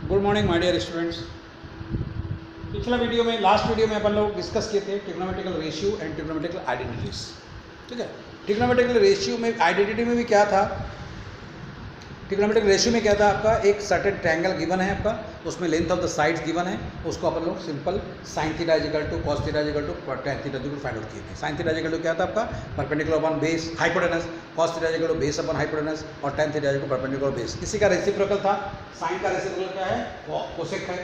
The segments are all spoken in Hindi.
Good morning my dear students. पिछला वीडियो में लास्ट वीडियो में अपन लोग डिस्कस किए थे trigonometrical ratio and trigonometrical identities. ठीक है, ट्रिग्नोमेट्रिकल रेशियो में आइडेंटिटी में भी क्या था, ट्रिग्नोमेट्रिकल रेशियो में क्या था आपका, एक सर्टेन ट्रायंगल गिवन है आपका, उसमें length of the sides given है, उसको अपन लोग simple sine theta equal to cos theta equal to tan theta equal find out किए थे। साइन थीटा इक्वल टू क्या था आपका, perpendicular upon base hypotenuse, cos theta equal to base upon hypotenuse और tan theta equal to perpendicular base. किसी का रेसिप्रोकल था, साइन का रेसिप्रोकल क्या है, कोसेक है,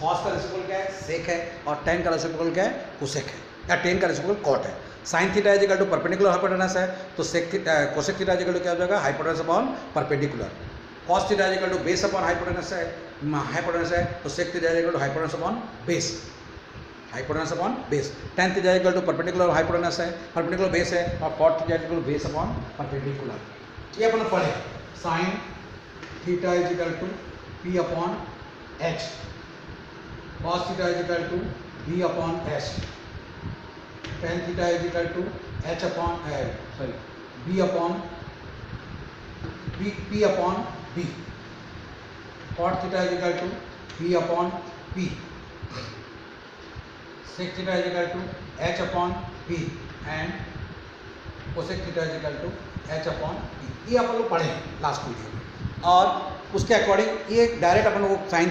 कॉस का रेसिप्रोकल क्या है, सेक है, और tan का रेसिप्रोकल क्या है, कोसेक है, या tan का रेसिप्रोकल कॉट है। Sine theta equal to perpendicular hypotenuse है, तो कोसेक थीटा इक्वल टू क्या हो जाएगा, hypotenuse upon perpendicular. Cos theta equal to base upon hypotenuse है, तो sec theta equal to hypotenuse upon base, hypotenuse upon base. tan theta equal to perpendicular hypotenuse है, परपेंडिकुलर बेस है, और cot theta equal to base upon perpendicular. ये अपन पढ़े, sine theta equal to p upon h, cos theta equal to b upon s, tan theta equal to h upon b upon p upon b, cot theta equal to p upon p, sec theta equal to h upon p and cosec theta equal to h upon p। ये अपन लोग पढ़े लास्ट वीडियो में, और उसके अकॉर्डिंग ये डायरेक्ट अपन लोग साइन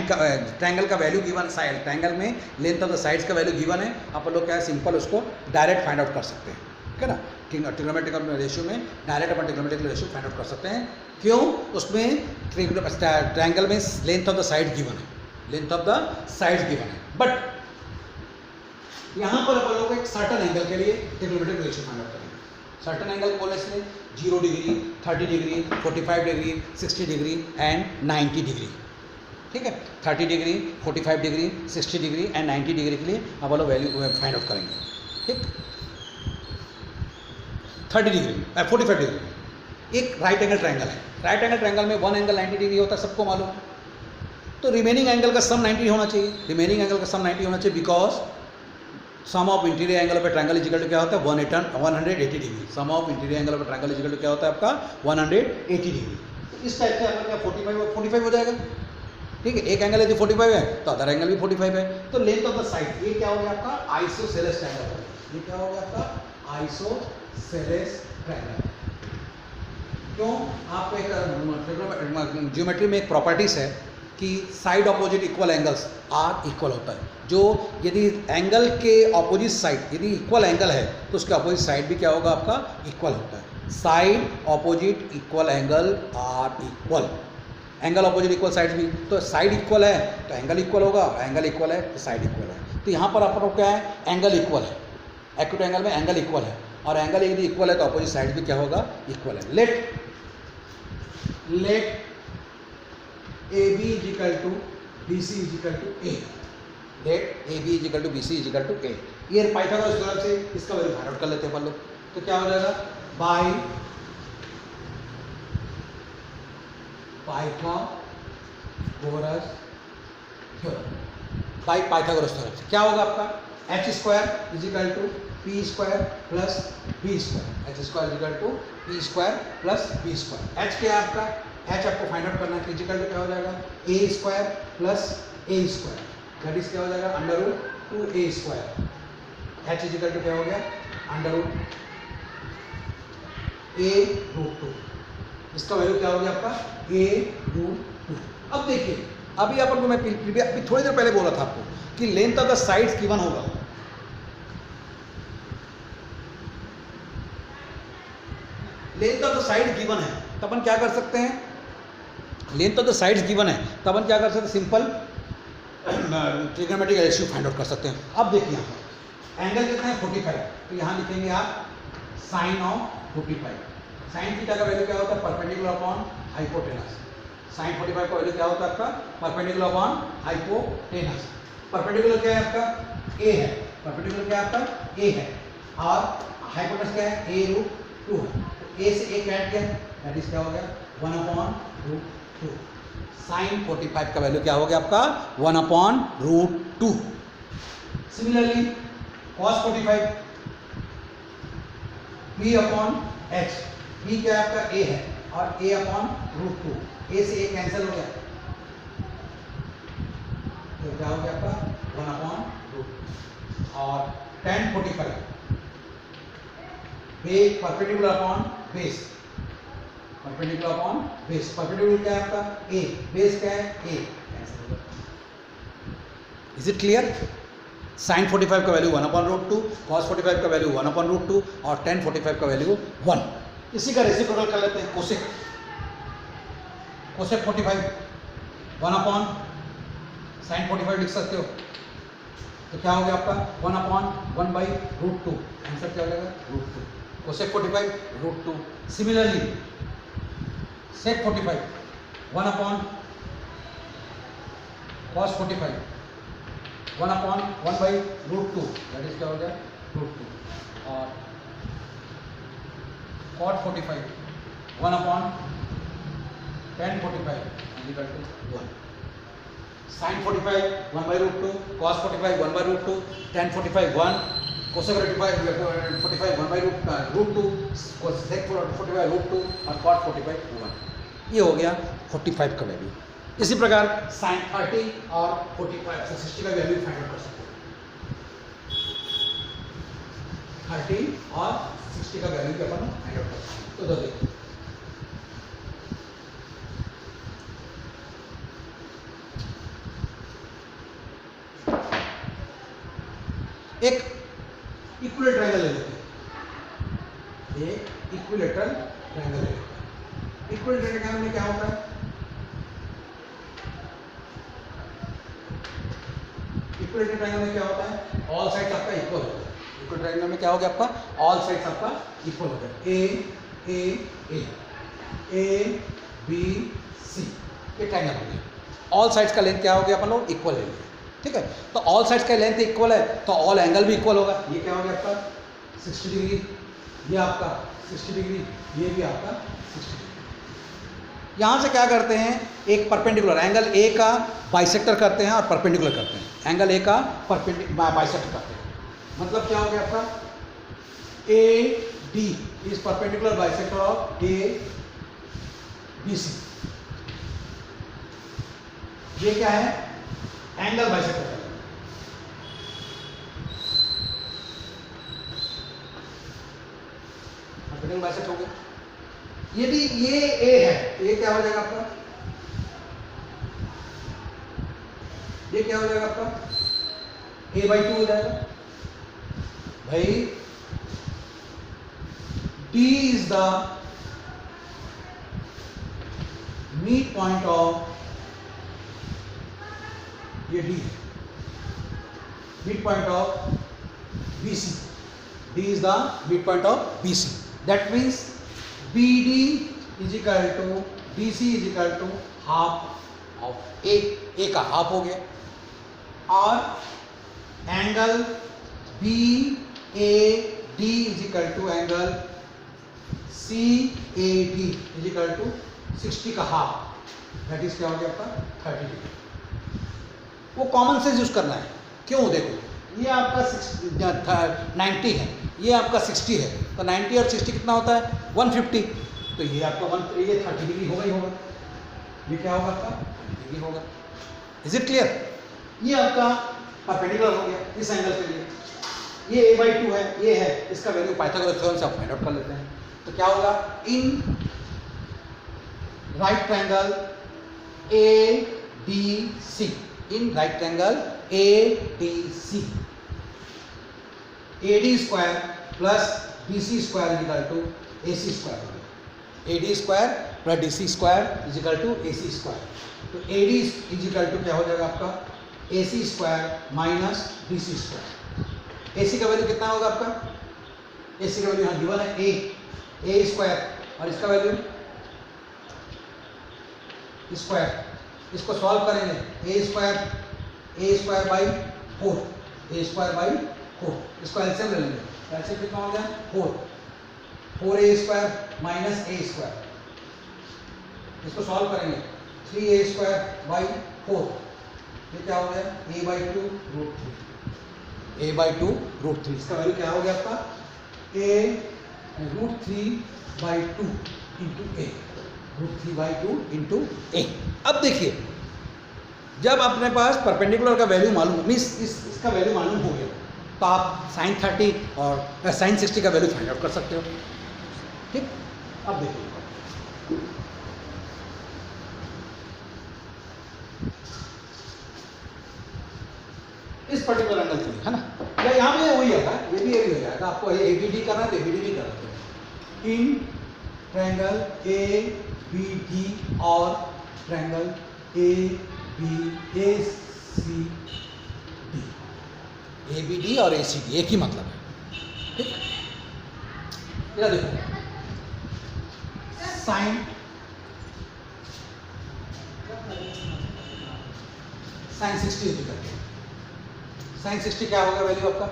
का ट्रायंगल का वैल्यू गिवन, ट्रायंगल में लेंथ ऑफ द साइड्स का वैल्यू गिवन है, अपन लोग क्या है सिंपल उसको डायरेक्ट फाइंड आउट कर सकते हैं। ठीक है ना, ट्रिग्नोमेट्रिकल रेशियो में डायरेक्ट अपन ट्रिग्नोमेट्रिकल रेशियो फाइंड आउट कर सकते हैं। क्यों, उसमें ट्रायंगल में length of the side given है, length of the sides given है, बट यहाँ पर अपन लोग एक सर्टन एंगल के लिए ट्रिग्नोमेट्रिकल रेशियो फाइंड आउट करेंगे। सर्टन एंगल बोलने से 0 degree, 30 degree, 45 degree, 60 degree and 90 degree. ठीक है, 30 degree, 45 degree, 60 degree and 90 degree के लिए अपन लोग वैल्यू फाइंड आउट करेंगे। ठीक, 30 डिग्री 45 डिग्री एक राइट एंगल ट्रायंगल है। राइट एंगल ट्रायंगल में वन एंगल 90 डिग्री होता है, सबको मालूम है, तो रिमेनिंग एंगल का सम 90 होना चाहिए, रिमेनिंग एंगल का सम 90 होना चाहिए, because sum of interior angle of a triangle equal to क्या होता है 180 degree. Sum of interior angle of a triangle equal to क्या होता है आपका 180 डिग्री। तो इस टाइप से आपका क्या 45 हो जाएगा। ठीक है, एक एंगल यदि 45 है तो अदर एंगल भी 45 है, तो लेंथ ऑफ द साइड ये क्या हो गया आपका आइसोसेलेस ट्रायंगल। ये क्या हो गया आपका आइसोसेलेस ट्रायंगल। क्यों, आपको एक ज्योमेट्री में एक प्रॉपर्टीज है कि side opposite equal angles are equal होता है। जो यदि एंगल के ऑपोजिट साइड यदि इक्वल एंगल है तो उसके ऑपोजिट साइड भी क्या होगा आपका इक्वल होता है। Side opposite equal angle are equal, angle opposite equal side भी, तो साइड इक्वल है तो एंगल इक्वल होगा, एंगल इक्वल है तो साइड इक्वल है। तो यहाँ पर आपको क्या है, एंगल इक्वल है, एक्यूट एंगल में एंगल इक्वल है, और एंगल यदि इक्वल है तो ऑपोजिट साइड भी क्या होगा इक्वल है। Let AB is equal to BC is equal to A, let AB is equal to BC is equal to A। ये पाइथागोरस थ्योरम से इसका वैल्यू फाइंड आउट कर लेते हैं अपन लोग। तो क्या हो जाएगा, by Pythagoras theorem, by Pythagoras theorem से क्या होगा आपका h square is equal to p square plus b square, h square is equal to p square plus b square. h क्या है आपका, h आपको फाइंड आउट करना है, फिजिकल क्या हो जाएगा a square plus a square, that is क्या हो जाएगा under root 2a square. h equal to क्या हो गया अंडर रूट a रूट 2, इसका वैल्यू क्या हो गया आपका a रूट 2। अब देखिए, अभी अपन को मैं अभी थोड़ी देर पहले बोला था आपको कि length of the sides given होगा, length of the side given है, तो अपन क्या कर सकते हैं, length of the sides given है तो अपन क्या कर सकते हैं, simple trigonometric ratio find out कर सकते हैं। अब देखिए यहाँ पर एंगल कितना है 45, तो यहाँ लिखेंगे आप साइन ऑफ 45। साइन थीटा का वैल्यू क्या होता है परपेंडिकुलर अपॉन हाइपोटेनस। साइन 45 का वैल्यू क्या होता है आपका परपेंडिकुलर अपॉन हाइपोटेनस। परपेंडिकुलर क्या है आपका a है, परपेंडिकुलर क्या है आपका a है, और हाइपोटेनस क्या है a रूट 2 है, तो a से a कैट गया, दैट इज क्या हो गया 1 अपॉन रूट 2। साइन 45 का वैल्यू क्या हो गया आपका 1 upon root 2। Similarly cos 45 p upon h, p क्या आपका a है और a अपॉन रूट 2, a से a कैंसिल हो गया, tan 45 base perpendicular upon base, perpendicular upon base, perpendicular क्या है आपका a, बेस क्या है a, is it clear? Sine 45 का वैल्यू 1/√2, कॉस 45 का वैल्यू 1/√2 और tan 45 का वैल्यू 1। इसी का रेसिप्रोकल कर लेते हैं, कोसेक, कोसेक 45 1/sin 45 लिख सकते हो, तो क्या हो गया आपका 1/1/√2, आंसर क्या हो जाएगा √2, cosec 45 √2। Similarly sec 45 1/cos 45 1/1/√2, that is क्या हो गया √2, और cot 45 1/tan 45 equal to 1। sin 45 1/√2, cos 45 1/√2, tan 45 1, cosec 45 1/√2, sec 45 √2 और cot 45 1। ये हो गया 45 का वैल्यू। इसी प्रकार sin 30 और 45 से 60 का वैल्यू फाइंड आउट कर सकते हो। 30 और 60 का वैल्यू अपन फाइंड आउट कर सकते हैं। तो देखिए एक इक्विलेटरल ट्रायंगल ले लेते हैं, एक इक्विलेटरल ट्रायंगल ले लेते हैं। इक्विलेटरल ट्रायंगल में क्या होता है? इक्विलेटरल ट्रायंगल में क्या होता है? ऑल साइड्स आपका इक्वल होता है। इक्विलेटरल ट्रायंगल में क्या हो गया आपका? ऑल साइड्स आपका इक्वल होता है। ए बी सी ये ट्रायंगल हो गया। ऑल साइड्स का लेंथ क्या हो गया अपन लोग? इक्वल ले लिया, ठीक है। तो ऑल साइड्स का लेंथ इक्वल है तो ऑल एंगल भी इक्वल होगा। ये क्या हो गया आपका 60 डिग्री, ये आपका 60 डिग्री, ये भी आपका 60 डिग्री। यहाँ से क्या करते हैं, एक परपेंडिकुलर एंगल ए का बाइसेक्टर करते हैं और परपेंडिकुलर करते हैं। एंगल ए का बाइसेक्टर करते हैं, मतलब क्या हो गया आपका A D is perpendicular bisector of A B C. ये क्या है? एंगल बाइसेक्टर है। परपेंडिकुलर बाइसेक्ट हो गया। यदि ये ए है तो ये क्या हो जाएगा आपका? ये क्या हो जाएगा आपका? a/2 हो जाएगा भाई। D is the mid point of, ये D है, mid point of BC। D is the mid point of BC. That means BD is equal to DC is equal to half of A का हाफ हो गया, और angle BAD is equal to angle CAD is equal to 60 का हाफ, दैट इज क्या हो गया आपका 30 डिग्री। वो कॉमन सेंस यूज करना है। क्यों? देखो ये आपका 90 है, ये आपका 60 है, तो 90 और 60 कितना होता है 150, तो ये आपका 30 डिग्री होगा ही होगा। ये क्या होगा आपका 30 डिग्री होगा। Is it clear? ये आपका परपेंडिकुलर हो गया इस एंगल के लिए। ये a/2 है, ये है, इसका वैल्यू पाइथागोरस थ्योरम से आप फाइंड आउट कर लेते हैं। तो क्या होगा? In right triangle ADC, in right triangle ADC, AD square plus BC square is equal to AC square हो गया। AD square plus DC square is equal to AC square. तो AD इज इक्वल टू क्या हो जाएगा आपका AC square minus DC square. AC का वैल्यू कितना होगा आपका? AC का वैल्यू यहाँ गिवन है A स्क्वायर, और इसका वैल्यू स्क्वायर। इसको सॉल्व करेंगे a स्क्वायर बाई 4, इसको एलसीएम ले लेंगे। एलसीएम कितना हो गया 4a square minus a square, इसको सॉल्व करेंगे 3a स्क्वायर बाई 4, ये क्या हो गया a/2√3, इसका वैल्यू क्या हो गया आपका a√3/2 into a, √3/2 into a। अब देखिए जब अपने पास परपेंडिकुलर का वैल्यू मालूम मीन्स इसका वैल्यू मालूम हो गया, तो आप साइन 30 और साइन 60 का वैल्यू फाइंड आउट कर सकते हो। ठीक, अब देखिए इस पर्टिकुलर एंगल के लिए, है ना, या यहाँ पे वही आएगा, ये भी हो जाएगा। आपको ए बी डी करना है तो ए बी डी भी कर सकते हो। इन ट्रायंगल ए बी डी और triangle A C D, A B D और ए सी डी एक ही मतलब है। ठीक, इधर देखो साइन साइन 60 करके, साइन 60 क्या होगा वैल्यू आपका,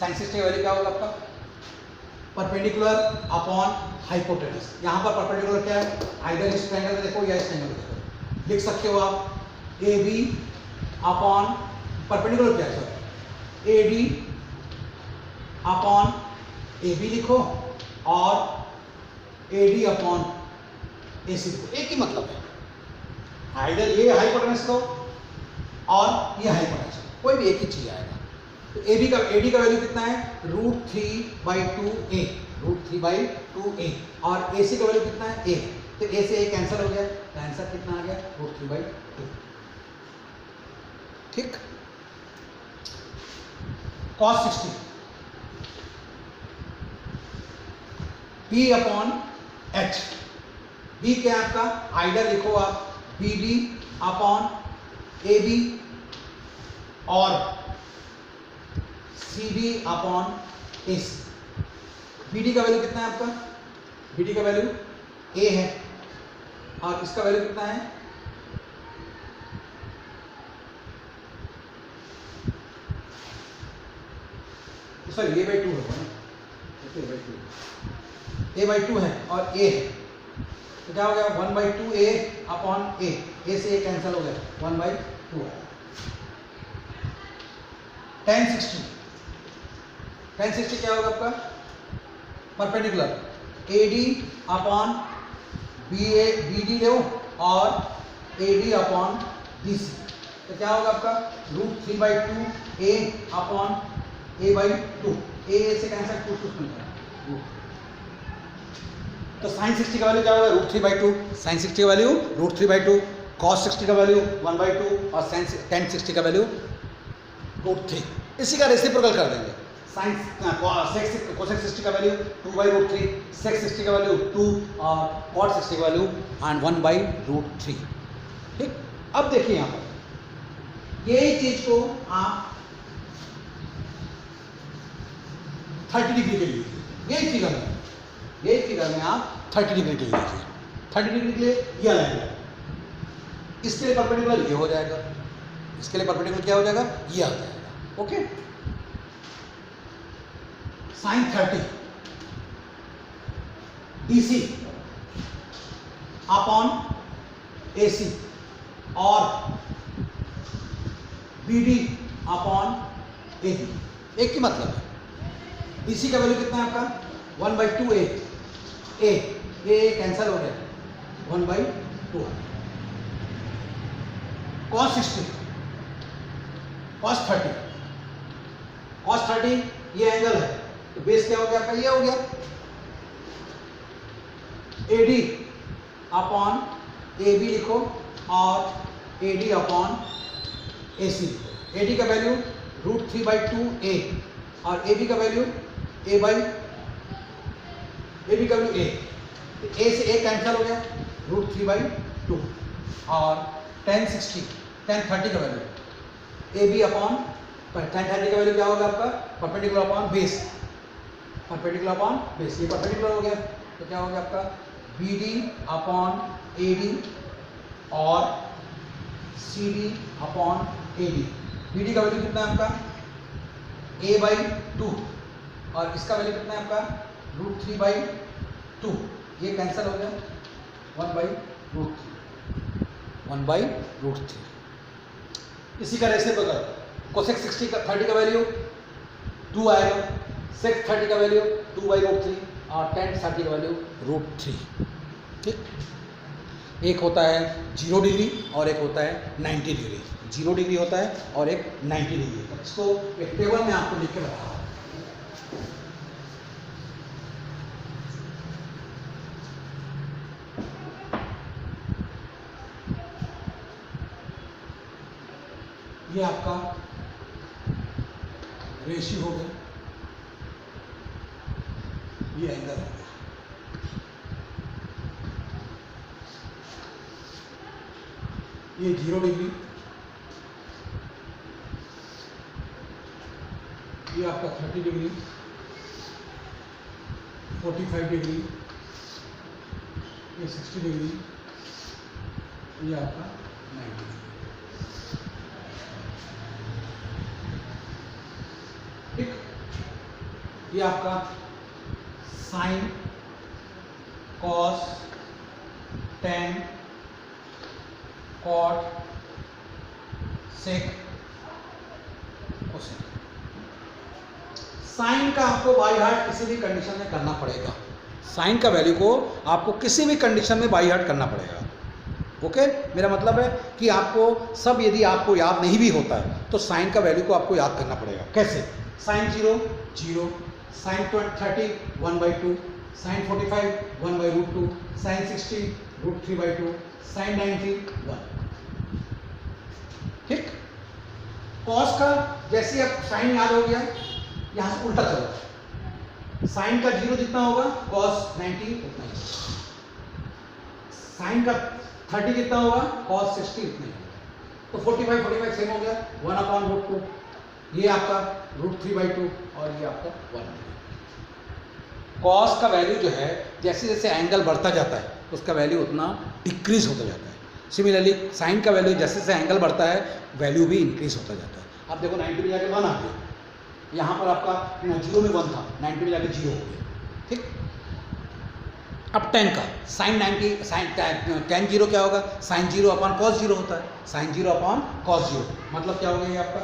साइन 60 का वैल्यू क्या होगा आपका, परपेंडिकुलर अपॉन हाइपोटेनस। यहाँ पर परपेंडिकुलर क्या है, आइदर इस ट्रायंगल में देखो या इस ट्रायंगल में देखो, लिख सकते हो आप ए बी अपॉन परपेंडिकुलर क्या है sir, A D upon A B लिखो और ए डी अपॉन ए सी लिखो, एक ही मतलब है। आइदर ये हाइपोटेनस लो और ये हाइपोटेनस, कोई भी एक ही चीज आएगा। तो ए डी का वैल्यू कितना है, √3/2a, √3/2a, और ए सी का वैल्यू कितना है, a, तो a से a कैंसिल हो गया, तो आंसर कितना आ गया, √3/2। ठीक, cos 60 b/h, b क्या है आपका, आइडर लिखो आप BD अपॉन AB और CD अपॉन AC। BD का वैल्यू कितना है आपका, BD का वैल्यू A है और इसका वैल्यू कितना है, सॉरी A/2 होगा ना, A/2 है और A है, तो क्या हो गया 1/2a अपॉन a से a कैंसिल हो गया, 1/2 है। tan 60 क्या होगा आपका, परपेंडिकुलर AD अपॉन BD लो और AD अपॉन BC, तो क्या होगा आपका √3/2a अपॉन a/2, a से कैंसिल 2 मिलता है। तो साइन 60 का वैल्यू क्या होगा, √3/2, साइन 60 का वैल्यू √3/2, cos 60 का वैल्यू 1/2 और tan 60 का वैल्यू √3। इसी का रेसिप्रोकल कर देंगे, साइन cosec 60 का वैल्यू 2/√3, sec 60 का वैल्यू 2 और cot 60 का वैल्यू 1/√3। ठीक, अब देखिए यहाँ पर यही चीज को आप 30 डिग्री के लिए, यही फिगर में आप 30 डिग्री के लिए लीजिए, 30 डिग्री के लिए यह लाएगा, इसके लिए परपेंडिकुलर ये हो जाएगा, इसके लिए परपेंडिकुलर क्या हो जाएगा, ये आ जाएगा। Okay, sine 30 DC upon AC और BD अपॉन AD, एक ही मतलब है। DC का वैल्यू कितना है आपका 1/2a, a कैंसिल हो गया, 1/2। cos 60, cos 30 ये एंगल है, तो बेस क्या हो गया आपका, ये हो गया AD अपॉन AB लिखो और AD अपॉन AC लिखो। AD का वैल्यू √3/2a और AB का वैल्यू AB का वैल्यू A, तो A से A कैंसिल हो गया, √3/2 और tan 30 का वैल्यू AB अपॉन tan 30 का वैल्यू क्या होगा आपका, परपेंडिकुलर अपॉन बेस, ये परपेंडिकुलर हो गया, तो क्या हो गया आपका BD अपॉन AD और CD अपॉन AD। BD का वैल्यू कितना है आपका A/2 और इसका वैल्यू कितना है आपका √3/2, ये कैंसिल हो गया, 1/√3। इसी का रेसिप्रोकल कोसेक 30 का वैल्यू 2 आएगा, सेक 30 का वैल्यू 2/√3 और tan 30 का वैल्यू √3। ठीक, एक होता है 0 डिग्री और एक होता है 90 डिग्री। 0 डिग्री होता है और एक 90 डिग्री। तो इसको एक टेबल में आपको लिख के बता रहा हूँ। ये आपका रेशियो हो गया, ये एंगल हो गया। ये 0 डिग्री, ये आपका 30 डिग्री, 45 डिग्री, ये 60 डिग्री, ये आपका 90 डिग्री। ठीक, ये आपका साइन, कॉस, टेन, कॉट, सेक, कोसेक। साइन का आपको बाई हार्ट किसी भी कंडीशन में करना पड़ेगा। साइन का वैल्यू को आपको किसी भी कंडीशन में बाई हार्ट करना पड़ेगा। ओके, मेरा मतलब है कि आपको सब, यदि आपको याद नहीं भी होता है तो साइन का वैल्यू को आपको याद करना पड़ेगा। कैसे? Sine 0 0, sine 30 1/2, sine 45 1/√2, sine 60 √3/2, sine 90 1। ठीक, कॉस का जैसे अब साइन याद हो गया, यहां से उल्टा चलो। साइन का 0 जितना होगा कॉस 90 उतना ही, साइन का 30 जितना होगा कॉस 60 उतना ही। तो 45 सेम हो गया, 1/√2, ये आपका √3/2 और ये आपका 1। कॉस का वैल्यू जो है जैसे जैसे एंगल बढ़ता जाता है उसका वैल्यू उतना डिक्रीज होता जाता है। सिमिलरली साइन का वैल्यू जैसे जैसे एंगल बढ़ता है वैल्यू भी इंक्रीज होता जाता है। अब देखो 90 में जाके 1 आ गया, यहाँ पर आपका 0 में 1 था, 90 में जाके 0 हो गया। ठीक, अब टेन का साइन 90, साइन टेन 0 क्या होगा? साइन 0 अपॉन कॉस 0 होता है। साइन 0 अपॉन कॉस 0 मतलब क्या हो गया ये आपका?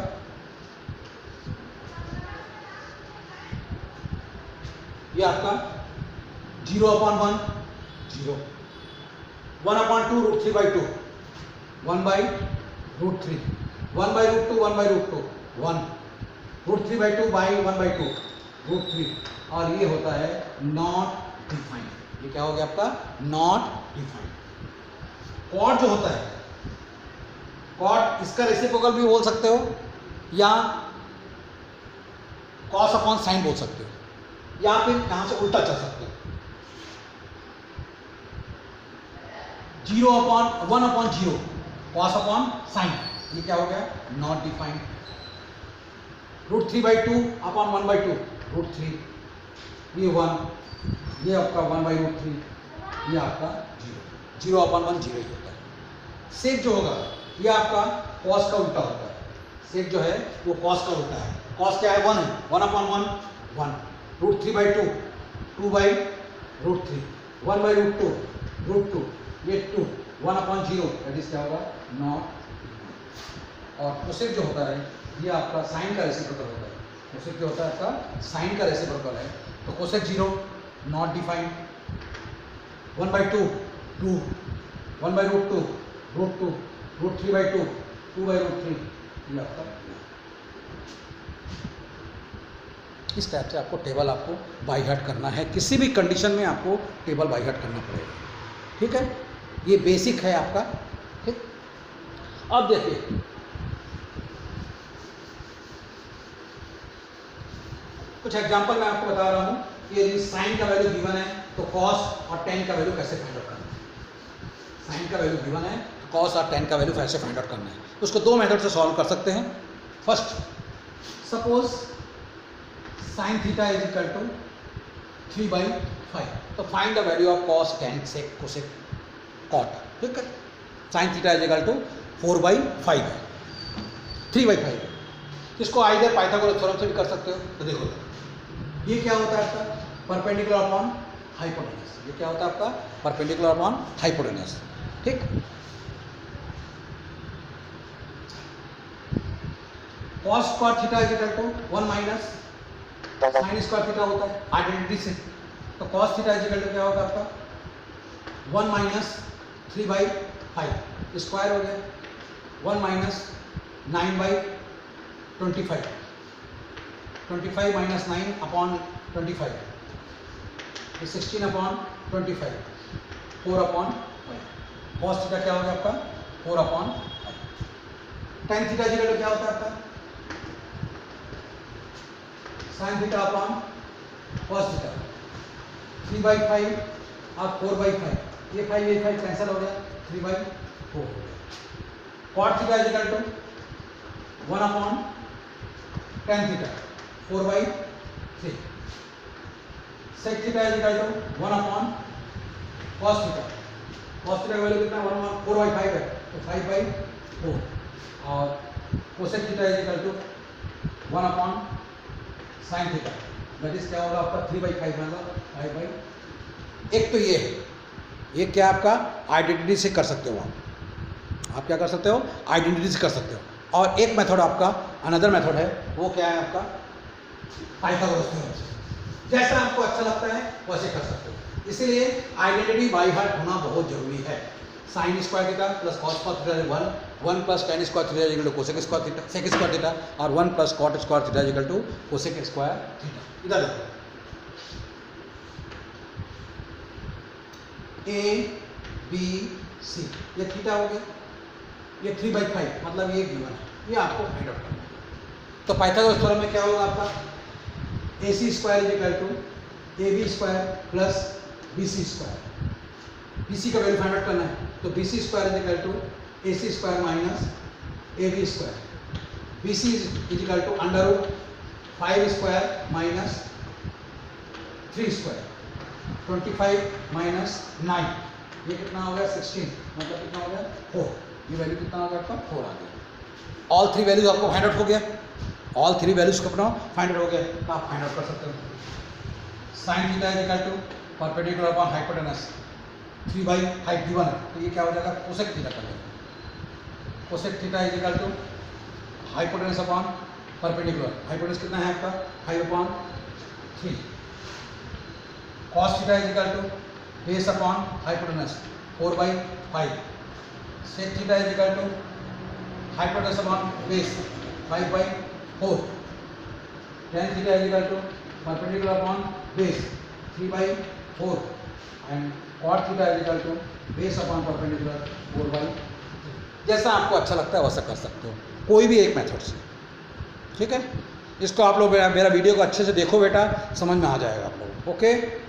ये आपका 0/1 0, 1/2 √3/2, 1/√3, 1/√2 1/√2 1, √3/2 by 1/2 √3, और ये होता है नॉट डिफाइंड। ये क्या हो गया आपका? Not defined. कॉट जो होता है, कॉट इसका रेसिप्रोकल भी बोल सकते हो या कॉस अपॉन साइन बोल सकते हो, या फिर यहां से उल्टा चल सकते हो। 1/0 कॉस अपॉन साइन, ये क्या हो गया? Not defined. √3/2 अपॉन 1/2 √3, ये 1, ये आपका 1/√3, ये आपका 0, 0/1 0 ही होता है। सेक जो होगा ये आपका कॉस का उल्टा होता है। सेक जो है वो कॉस का उल्टा है। कॉस क्या है? 1 है, 1/1 1, √3/2 2/√3, 1/√2 √2, ये 2, 1/0, दैट इज क्या होगा? नॉट। और कोसेक जो होता है ये आपका साइन का रेसिप्रोकल होता है। कोसेक जो होता है आपका साइन का रेसिप्रोकल है। तो कोसेक 0 नॉट डिफाइंड, 1/2 2, 1/√2 √2, √3/2 2/√3, ये आपका। इस टाइप से आपको टेबल आपको बाई हार्ट करना है। किसी भी कंडीशन में आपको टेबल बाई हार्ट करना पड़ेगा। ठीक है, ये बेसिक है आपका। ठीक, अब देखिए कुछ एग्जांपल मैं आपको बता रहा हूं कि यदि साइन का वैल्यू गिवन है तो कॉस और टेन का वैल्यू कैसे फाइंड आउट करना है। साइन का वैल्यू गिवन है तो कॉस और टेन का वैल्यू कैसे फाइंड आउट करना है। उसको दो मेथड से सॉल्व कर सकते हैं। First, suppose sin theta is equal to 3/5, तो find the value of cos tan sec cosec cot। ठीक है, sin theta is equal to 4/5 है, 3/5 है। इसको आइदर पाइथागोरस थ्योरम से भी कर सकते हो। तो देखो ये क्या होता है आपका? Perpendicular upon hypotenuse. ये क्या होता है आपका? Perpendicular upon hypotenuse. ठीक, cos square theta is equal to 1 minus sine square theta होता है आइडेंटिटी से। तो cos theta is equal to क्या होगा आपका? 1 माइनस 3/5 स्क्वायर हो गया, 1 minus 9/25, 25 minus 9 upon 25, 16/25, 4/5। Cos theta क्या हो गया आपका 4/5। टेन थीटा इक्वल क्या होता है आपका sine theta upon cos theta. 3/5 और 4/5, ये 5 कैंसिल हो गया, 3/4 हो गया। Cot theta equal to 1/tan theta 4/3। Sec theta equal to 1/cos theta. cos theta का वैल्यू कितना है 4/5 है, तो 5/4। और cosec theta equal to 1/sin theta, that is क्या होगा आपका 3/5 मतलब 5/। एक तो ये है, ये क्या आपका आइडेंटिटी से कर सकते हो आप क्या कर सकते हो आइडेंटिटी से कर सकते हो। और एक मेथड आपका अनदर मेथड है, वो क्या है आपका पाइथागोरस थ्योरम। जैसा आपको अच्छा लगता है वैसे कर सकते हो, इसीलिए आइडेंटिटी बाय हार्ट होना बहुत जरूरी है। Sine square theta plus cos square theta 1 plus tan square theta equal to cosec square theta sec square theta, और 1 plus cot square theta equal to cosec square theta. इधर देखो A B C, ये थीटा हो गया, ये 3/5 मतलब ये गिवन है, ये आपको फाइंड आउट करना है। तो पाइथागोरस थ्योरम में क्या होगा आपका AC square equal to AB square plus BC square. BC का वैल्यू फाइंड आउट करना है, तो BC square equal to AC square minus AB square. BC equal to under root 5 square minus 3 square, 25 minus 9, ये कितना हो गया 16, मतलब कितना हो गया 4। ये वैल्यू कितना हो गया आपका 4 आ गया। ऑल थ्री वैल्यूज आपको फाइंड आउट हो गया, ऑल थ्री वैल्यूज को अपना फाइंड आउट हो गया, तो आप फाइंड आउट कर सकते हो। Sine theta equal to perpendicular upon hypotenuse 3/5 given है, तो ये क्या हो जाएगा कोसेक थीटा का value. Cosec theta equal to hypotenuse upon perpendicular, hypotenuse कितना है आपका 5/3। cos theta equal to base upon hypotenuse 4/5। Sec theta equal to hypotenuse upon base 5/4। tan theta equal to perpendicular upon base 3/4 and cot theta equal to base upon perpendicular 4/3। जैसा आपको अच्छा लगता है वैसा कर सकते हो, कोई भी एक मेथड से, ठीक है। इसको आप लोग मेरा वीडियो को अच्छे से देखो बेटा, समझ में आ जाएगा आप लोगों को। ओके।